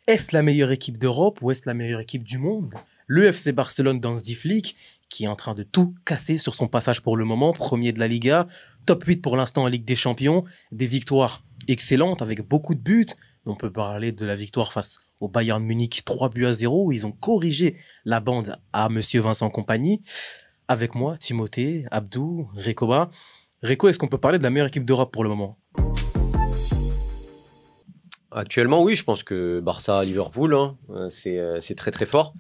Est-ce la meilleure équipe d'Europe ou est-ce la meilleure équipe du monde? Le FC Barcelone dans ce Flick, qui est en train de tout casser sur son passage pour le moment, premier de la Liga, top 8 pour l'instant en Ligue des Champions, des victoires excellentes avec beaucoup de buts. On peut parler de la victoire face au Bayern Munich 3-0, où ils ont corrigé la bande à Monsieur Vincent Compagnie. Avec moi, Timothée, Abdou, Rekoba. Reko, est-ce qu'on peut parler de la meilleure équipe d'Europe pour le moment? Actuellement, oui, je pense que Barça-Liverpool, hein, c'est très très fort.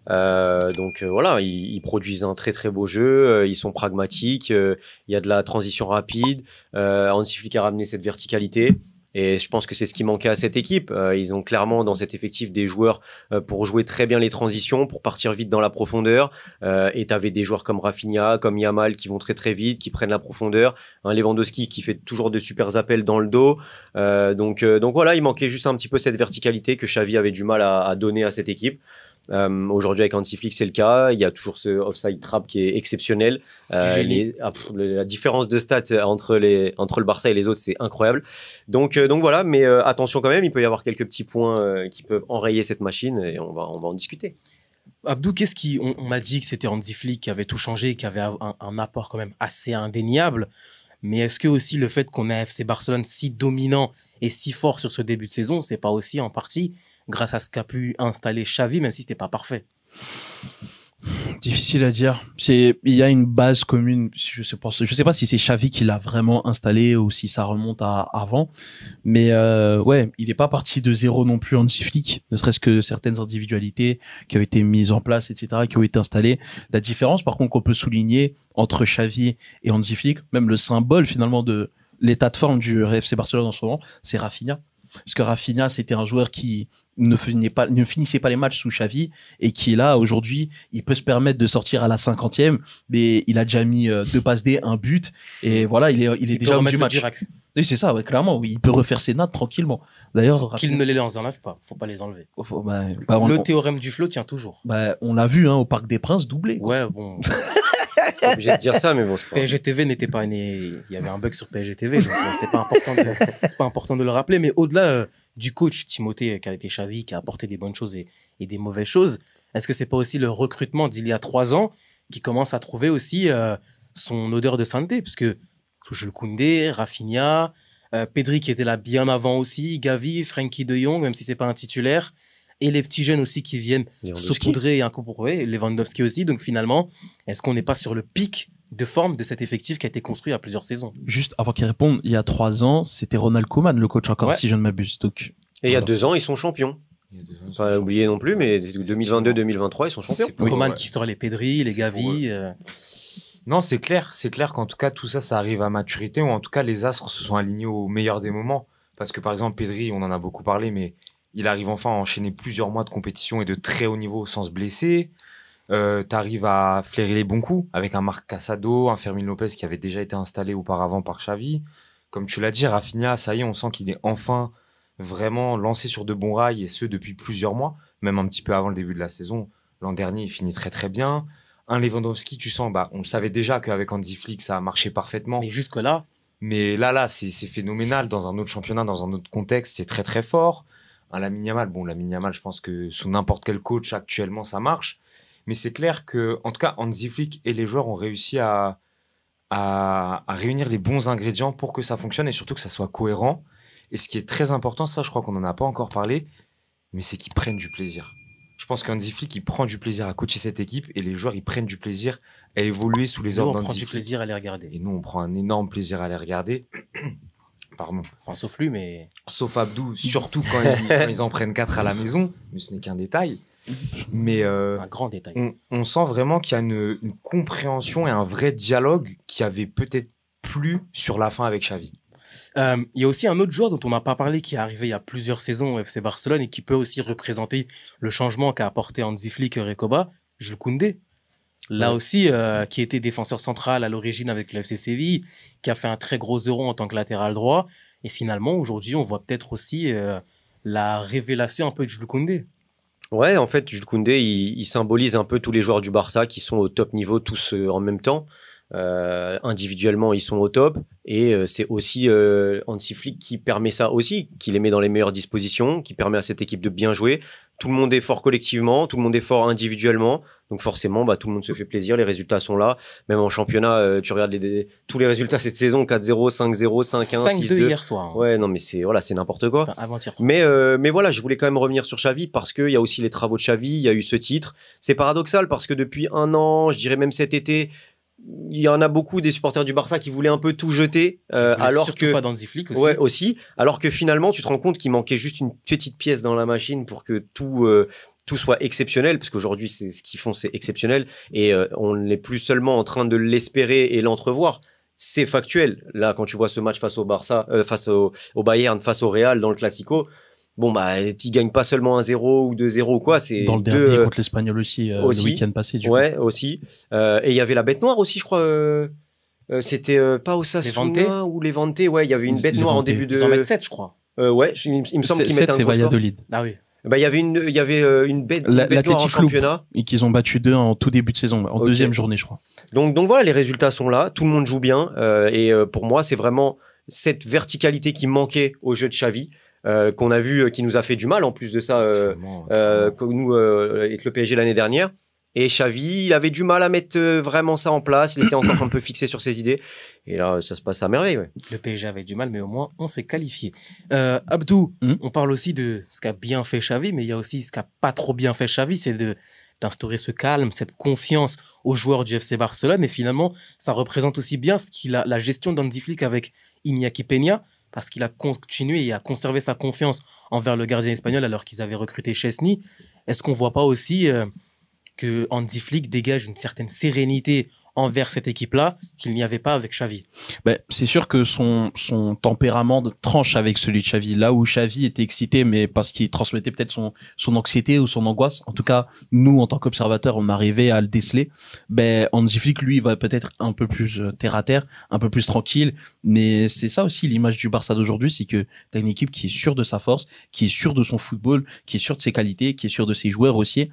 Voilà, ils produisent un très très beau jeu, ils sont pragmatiques, il y a de la transition rapide. Hansi Flick a ramené cette verticalité. Et je pense que c'est ce qui manquait à cette équipe. Ils ont clairement dans cet effectif des joueurs pour jouer très bien les transitions, pour partir vite dans la profondeur. Et tu avais des joueurs comme Rafinha, comme Yamal qui vont très très vite, qui prennent la profondeur. Un Lewandowski qui fait toujours de super appels dans le dos. Donc voilà, il manquait juste un petit peu cette verticalité que Xavi avait du mal à donner à cette équipe. Aujourd'hui avec Hansi Flick c'est le cas, il y a toujours ce offside trap qui est exceptionnel, la différence de stats entre le Barça et les autres c'est incroyable, donc voilà, mais attention quand même, il peut y avoir quelques petits points qui peuvent enrayer cette machine et on va en discuter. Abdou, on a dit que c'était Hansi Flick qui avait tout changé, qui avait un apport quand même assez indéniable. Mais est-ce que aussi le fait qu'on ait un FC Barcelone si dominant et si fort sur ce début de saison, c'est pas aussi en partie grâce à ce qu'a pu installer Xavi, même si c'était pas parfait? Difficile à dire. Il y a une base commune. Je sais pas si c'est Xavi qui l'a vraiment installé ou si ça remonte à avant. Mais ouais, il est pas parti de zéro non plus Hansi Flick. Ne serait-ce que certaines individualités qui ont été mises en place, etc., qui ont été installées. La différence, par contre, qu'on peut souligner entre Xavi et Hansi Flick, même le symbole finalement de l'état de forme du FC Barcelone en ce moment, c'est Rafinha. Parce que Rafinha, c'était un joueur qui ne finissait pas les matchs sous Xavi et qui là, aujourd'hui, il peut se permettre de sortir à la 50e, mais il a déjà mis 2 passes D, un but, et voilà, il est déjà au du match. Oui, c'est ça, ouais, clairement, oui, il peut refaire ses nattes tranquillement. D'ailleurs, qu'il ne les enlève pas, faut pas les enlever. Le théorème du flow tient toujours. On l'a vu au Parc des Princes, doublé. Ouais, bon. C'est obligé de dire ça, mais bon, PSG TV n'était pas né. Il y avait un bug sur PSG TV, donc c'est pas important de le rappeler. Mais au-delà du coach Timothée, qui a été Xavi, qui a apporté des bonnes choses et des mauvaises choses, est-ce que c'est pas aussi le recrutement d'il y a 3 ans qui commence à trouver aussi son odeur de sainteté? Parce que Jules Koundé, Rafinha, Pedri qui était là bien avant aussi, Gavi, Frenkie de Jong, même si c'est pas un titulaire. Et les petits jeunes aussi qui viennent saupoudrer et incorporer, Lewandowski aussi. Donc finalement, est-ce qu'on n'est pas sur le pic de forme de cet effectif qui a été construit à plusieurs saisons? Juste avant qu'il réponde, il y a 3 ans, c'était Ronald Koeman, le coach encore, si je ne m'abuse. Donc, et il y a 2 ans, ils sont champions. Pas oublier non plus, mais 2022-2023, ils sont champions. Koeman qui sort les Pedri, les Gavi. Non, c'est clair qu'en tout cas, tout ça, ça arrive à maturité, ou en tout cas, les astres se sont alignés au meilleur des moments. Parce que par exemple, Pedri, on en a beaucoup parlé, mais il arrive enfin à enchaîner plusieurs mois de compétition et de très haut niveau sans se blesser. T'arrives à flairer les bons coups avec un Marc Casado, un Fermín López qui avait déjà été installé auparavant par Xavi. Comme tu l'as dit, Rafinha, ça y est, on sent qu'il est enfin vraiment lancé sur de bons rails, et ce depuis plusieurs mois, même un petit peu avant le début de la saison. L'an dernier, il finit très très bien. Un Lewandowski, tu sens, on le savait déjà qu'avec Hansi Flick, ça a marché parfaitement. Mais jusque-là. Mais là, c'est phénoménal. Dans un autre championnat, dans un autre contexte, c'est très très fort. Un Lamine Yamal, je pense que sous n'importe quel coach actuellement, ça marche. Mais c'est clair que, en tout cas, Hansi Flick et les joueurs ont réussi à réunir les bons ingrédients pour que ça fonctionne et surtout que ça soit cohérent. Et ce qui est très important, ça, je crois qu'on n'en a pas encore parlé, mais c'est qu'ils prennent du plaisir. Je pense qu'Hansi Flick, il prend du plaisir à coacher cette équipe et les joueurs, ils prennent du plaisir à évoluer sous les ordres d'Hansi Flick. On prend du plaisir à les regarder. Et nous, on prend un énorme plaisir à les regarder. Pardon. Enfin, sauf lui, mais... Sauf Abdou, surtout quand ils en prennent 4 à la maison, mais ce n'est qu'un détail. Mais un grand détail. On sent vraiment qu'il y a une compréhension et un vrai dialogue qui avait peut-être plus sur la fin avec Xavi. Il y a aussi un autre joueur dont on n'a pas parlé qui est arrivé il y a plusieurs saisons au FC Barcelone et qui peut aussi représenter le changement qu'a apporté Hansi Flick et Recoba, Jules Koundé. Là aussi, qui était défenseur central à l'origine avec le FC Séville, qui a fait un très gros euro en tant que latéral droit. Et finalement, aujourd'hui, on voit peut-être aussi la révélation un peu de Jules Koundé. Ouais, en fait, Jules Koundé, il symbolise un peu tous les joueurs du Barça qui sont au top niveau tous en même temps. Individuellement, ils sont au top. Et c'est aussi Hansi Flick qui permet ça aussi, qui les met dans les meilleures dispositions, qui permet à cette équipe de bien jouer. Tout le monde est fort collectivement, tout le monde est fort individuellement. Donc forcément, tout le monde se fait plaisir. Les résultats sont là. Même en championnat, tu regardes tous les résultats cette saison, 4-0, 5-0, 5-1, 6-2. hier soir. Hein. Ouais, non, mais c'est n'importe quoi. Enfin, avant-hier. Mais voilà, je voulais quand même revenir sur Xavi parce qu'il y a aussi les travaux de Xavi, il y a eu ce titre. C'est paradoxal parce que depuis un an, je dirais même cet été, il y en a beaucoup des supporters du Barça qui voulaient un peu tout jeter, alors que pas d'Hansi Flick aussi. Ouais, aussi. Alors que finalement, tu te rends compte qu'il manquait juste une petite pièce dans la machine pour que tout soit exceptionnel, parce qu'aujourd'hui, c'est ce qu'ils font, c'est exceptionnel, et on n'est plus seulement en train de l'espérer et l'entrevoir. C'est factuel. Là, quand tu vois ce match face au Barça, face au Bayern, face au Real dans le Classico, bon ils gagnent pas seulement 1-0 ou 2-0 ou quoi, c'est dans le derby contre l'Espagnol aussi, le week-end passé. Aussi. Et il y avait la bête noire aussi, je crois. C'était pas Osasuna ou Levante. Ouais, il y avait une bête noire en début de. Ils en mettent 7, je crois. Ouais, il me semble qu'ils mettent un c'est gros Valladolid. Ah oui. Il y avait une bête noire en championnat. Et qu'ils ont battu 2 en tout début de saison, en deuxième journée, je crois. Donc voilà, les résultats sont là, tout le monde joue bien. Et pour moi, c'est vraiment cette verticalité qui manquait au jeu de Xavi. Qu'on a vu, qui nous a fait du mal en plus de ça, nous avec le PSG l'année dernière. Et Xavi, il avait du mal à mettre vraiment ça en place. Il était encore un peu fixé sur ses idées. Et là, ça se passe à merveille. Ouais. Le PSG avait du mal, mais au moins, on s'est qualifié. Abdou, on parle aussi de ce qu'a bien fait Xavi, mais il y a aussi ce qu'a pas trop bien fait Xavi, c'est d'instaurer ce calme, cette confiance aux joueurs du FC Barcelone. Et finalement, ça représente aussi bien la gestion d'Hansi Flick avec Iñaki Peña, parce qu'il a continué et a conservé sa confiance envers le gardien espagnol alors qu'ils avaient recruté Chesney. Est-ce qu'on voit pas aussi que Hansi Flick dégage une certaine sérénité envers cette équipe-là qu'il n'y avait pas avec Xavi? C'est sûr que son tempérament tranche avec celui de Xavi. Là où Xavi était excité, mais parce qu'il transmettait peut-être son anxiété ou son angoisse. En tout cas, nous, en tant qu'observateurs, on arrivait à le déceler. Hansi Flick, lui, va peut-être un peu plus terre à terre, un peu plus tranquille. Mais c'est ça aussi l'image du Barça d'aujourd'hui, c'est que t'as une équipe qui est sûre de sa force, qui est sûre de son football, qui est sûre de ses qualités, qui est sûre de ses joueurs aussi.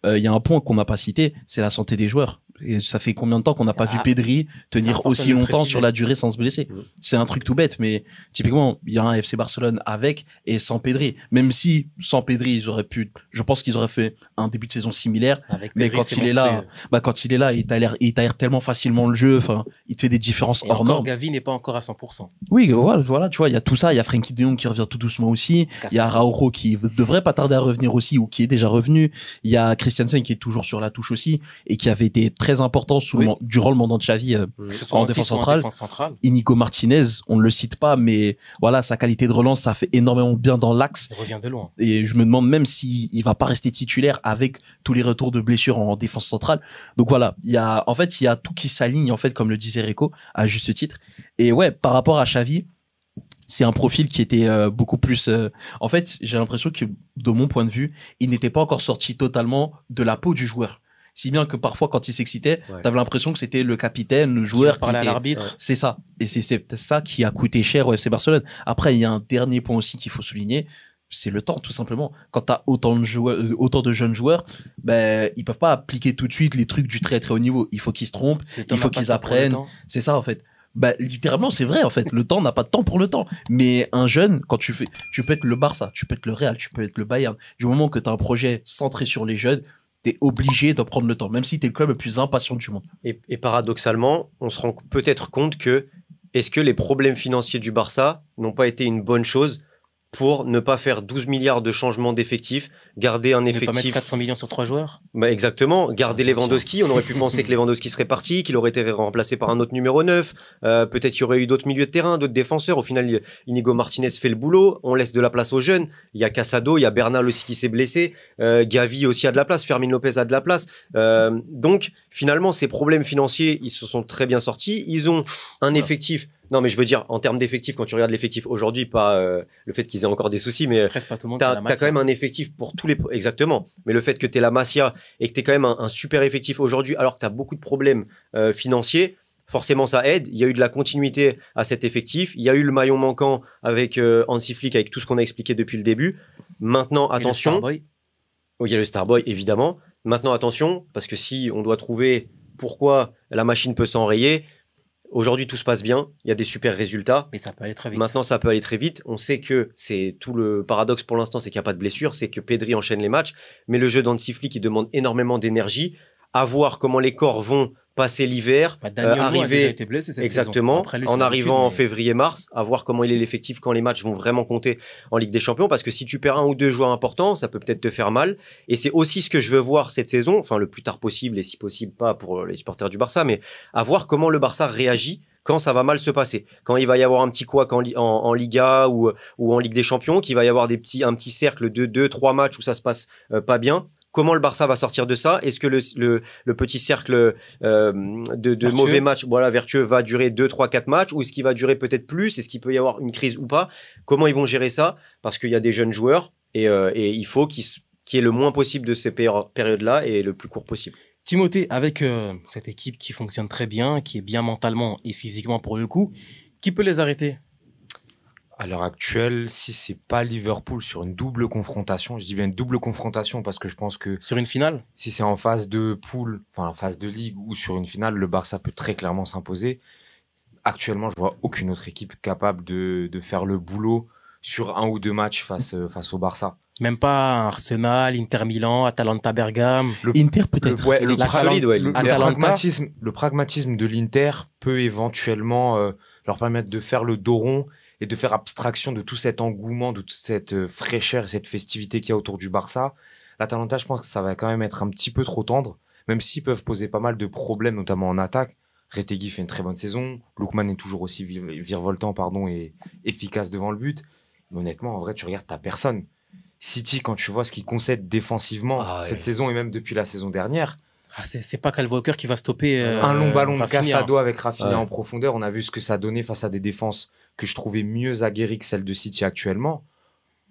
Il y a un point qu'on n'a pas cité, c'est la santé des joueurs. Et ça fait combien de temps qu'on n'a pas vu Pedri tenir aussi longtemps sur la durée sans se blesser? C'est un truc tout bête, mais typiquement, il y a un FC Barcelone avec et sans Pedri. Même si, sans Pedri, je pense qu'ils auraient fait un début de saison similaire. Mais quand il est là, il t'aère tellement facilement le jeu, il te fait des différences hors normes. Gavi n'est pas encore à 100%. Oui, voilà, tu vois, il y a tout ça. Il y a Frenkie de Jong qui revient tout doucement aussi. Il y a Araujo qui devrait pas tarder à revenir aussi, ou qui est déjà revenu. Il y a Christensen qui est toujours sur la touche aussi, et qui avait été très important durant le mandat de Xavi en défense centrale. Inigo Martinez, on ne le cite pas, mais voilà, sa qualité de relance, ça fait énormément bien dans l'axe. Il revient de loin. Et je me demande même s'il va pas rester titulaire avec tous les retours de blessures en défense centrale. Donc voilà, il y a tout qui s'aligne, en fait, comme le disait Rico, à juste titre. Et ouais, par rapport à Xavi, c'est un profil qui était beaucoup plus... En fait, j'ai l'impression que, de mon point de vue, il n'était pas encore sorti totalement de la peau du joueur. Si bien que parfois, quand il s'excitait, t'avais l'impression que c'était le capitaine, le joueur qui parlait à l'arbitre. C'est ça. Et c'est ça qui a coûté cher au FC Barcelone. Après, il y a un dernier point aussi qu'il faut souligner. C'est le temps, tout simplement. Quand t'as autant de jeunes joueurs, ils peuvent pas appliquer tout de suite les trucs du très très haut niveau. Il faut qu'ils se trompent, il faut qu'ils apprennent. C'est ça, en fait. Littéralement, c'est vrai, en fait. Le temps n'a pas de temps pour le temps. Mais un jeune, tu peux être le Barça, tu peux être le Real, tu peux être le Bayern. Du moment que t'as un projet centré sur les jeunes, t'es obligé de prendre le temps, même si t'es le club le plus impatient du monde. Et paradoxalement, on se rend peut-être compte que est-ce que les problèmes financiers du Barça n'ont pas été une bonne chose pour ne pas faire 12 milliards de changements d'effectifs, garder un effectif... Ne pas mettre 400 millions sur 3 joueurs. Exactement, garder Lewandowski. On aurait pu penser que Lewandowski serait parti, qu'il aurait été remplacé par un autre numéro 9. Peut-être qu'il y aurait eu d'autres milieux de terrain, d'autres défenseurs. Au final, Inigo Martinez fait le boulot. On laisse de la place aux jeunes. Il y a Casado, il y a Bernal aussi qui s'est blessé. Gavi aussi a de la place. Fermin Lopez a de la place. Donc, finalement, ces problèmes financiers, ils se sont très bien sortis. Ils ont un effectif... Non, mais je veux dire, en termes d'effectifs, quand tu regardes l'effectif aujourd'hui, pas le fait qu'ils aient encore des soucis, mais t'as quand même un effectif pour tous les... Exactement. Mais le fait que t'aies la Masia et que t'aies quand même un super effectif aujourd'hui, alors que t'as beaucoup de problèmes financiers, forcément ça aide. Il y a eu de la continuité à cet effectif. Il y a eu le maillon manquant avec Hansi Flick, avec tout ce qu'on a expliqué depuis le début. Maintenant, attention. Il y a le Starboy, évidemment. Maintenant, attention, parce que si on doit trouver... Pourquoi la machine peut s'enrayer. Aujourd'hui, tout se passe bien. Il y a des super résultats. Mais ça peut aller très vite. Maintenant, ça peut aller très vite. On sait que c'est tout le paradoxe pour l'instant, c'est qu'il n'y a pas de blessure, c'est que Pedri enchaîne les matchs. Mais le jeu d'Hansi Flick, il demande énormément d'énergie. À voir comment les corps vont passer l'hiver, Daniel Olmo a déjà arriver été blessé cette exactement saison. Après, lui, en c'est arrivant en l'habitude, mais- février-mars, à voir comment il est l'effectif quand les matchs vont vraiment compter en Ligue des Champions. Parce que si tu perds un ou deux joueurs importants, ça peut peut-être te faire mal. Et c'est aussi ce que je veux voir cette saison, enfin le plus tard possible et si possible pas pour les supporters du Barça, mais à voir comment le Barça réagit quand ça va mal se passer, quand il va y avoir un petit couac en Liga ou en Ligue des Champions, qu'il va y avoir un petit cercle de 2-3 matchs où ça se passe pas bien. Comment le Barça va sortir de ça? Est-ce que le petit cercle de mauvais matchs, voilà, vertueux, va durer 2, 3, 4 matchs, ou est-ce qu'il va durer peut-être plus? Est-ce qu'il peut y avoir une crise ou pas? Comment ils vont gérer ça? Parce qu'il y a des jeunes joueurs et il faut qu'il y ait le moins possible de ces périodes-là et le plus court possible. Timothée, avec cette équipe qui fonctionne très bien, qui est bien mentalement et physiquement pour le coup, qui peut les arrêter? À l'heure actuelle, si c'est pas Liverpool sur une double confrontation, je dis bien une double confrontation parce que je pense que Sur une finale? si c'est en phase de poule, enfin en phase de ligue ou sur une finale, le Barça peut très clairement s'imposer. Actuellement, je vois aucune autre équipe capable de faire le boulot sur un ou deux matchs face au Barça. Même pas Arsenal, Inter Milan, Atalanta Bergame. Inter peut-être. Une équipe solide, ouais, l'Inter. Le pragmatisme de l'Inter peut éventuellement leur permettre de faire le dos rond et de faire abstraction de tout cet engouement, de toute cette fraîcheur et cette festivité qu'il y a autour du Barça. L'Atalanta, je pense que ça va quand même être un petit peu trop tendre, même s'ils peuvent poser pas mal de problèmes, notamment en attaque. Retegui fait une très bonne saison. Lookman est toujours aussi virevoltant, et efficace devant le but. Mais honnêtement, en vrai, tu regardes, t'as personne. City, quand tu vois ce qu'il concède défensivement cette saison et même depuis la saison dernière, C'est pas Kyle Walker qui va stopper un long ballon de Rafinha. Casado avec Rafinha en profondeur. On a vu ce que ça donnait face à des défenses que je trouvais mieux aguerries que celles de City actuellement.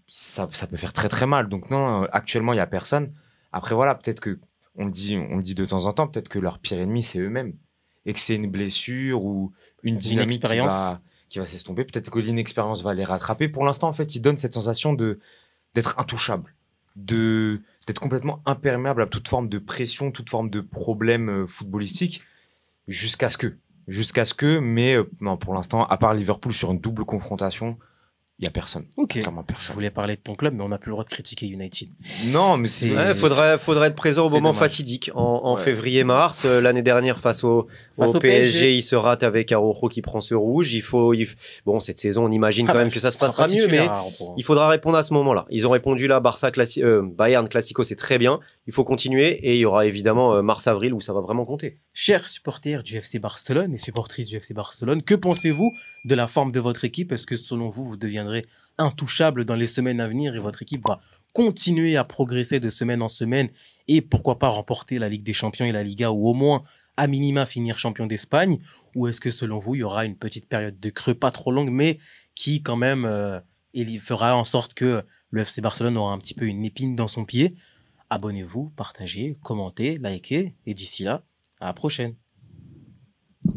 Ça peut faire très très mal. Donc non, actuellement, il y a personne. Après, voilà, peut-être que, on le dit de temps en temps, peut-être que leur pire ennemi, c'est eux-mêmes. Et que c'est une blessure ou une dynamique qui va s'estomper. Peut-être que l'inexpérience va les rattraper. Pour l'instant, en fait, ils donnent cette sensation d'être intouchable, d'être complètement imperméable à toute forme de pression, toute forme de problème footballistique, jusqu'à ce que, mais non, pour l'instant, à part Liverpool sur une double confrontation, il y a personne. Ok. Clairement Je personne. voulais parler de ton club, mais on n'a plus le droit de critiquer United. Non, mais C'est- Ouais, faudrait être présent au C'est moment dommage. fatidique en Ouais. février-mars. L'année dernière, face au PSG, il se rate avec Araujo qui prend ce rouge. Bon, cette saison, on imagine quand même que ça se passera mieux, mais il faudra répondre à ce moment-là. Ils ont répondu là, Bayern Classico, c'est très bien. Il faut continuer et il y aura évidemment mars-avril où ça va vraiment compter. Chers supporters du FC Barcelone et supportrices du FC Barcelone, que pensez-vous de la forme de votre équipe? Est-ce que selon vous, vous deviendrez intouchable dans les semaines à venir et votre équipe va continuer à progresser de semaine en semaine et pourquoi pas remporter la Ligue des Champions et la Liga ou au moins à minima finir champion d'Espagne? Ou est-ce que selon vous, il y aura une petite période de creux pas trop longue mais qui quand même fera en sorte que le FC Barcelone aura un petit peu une épine dans son pied? Abonnez-vous, partagez, commentez, likez et d'ici là, à la prochaine.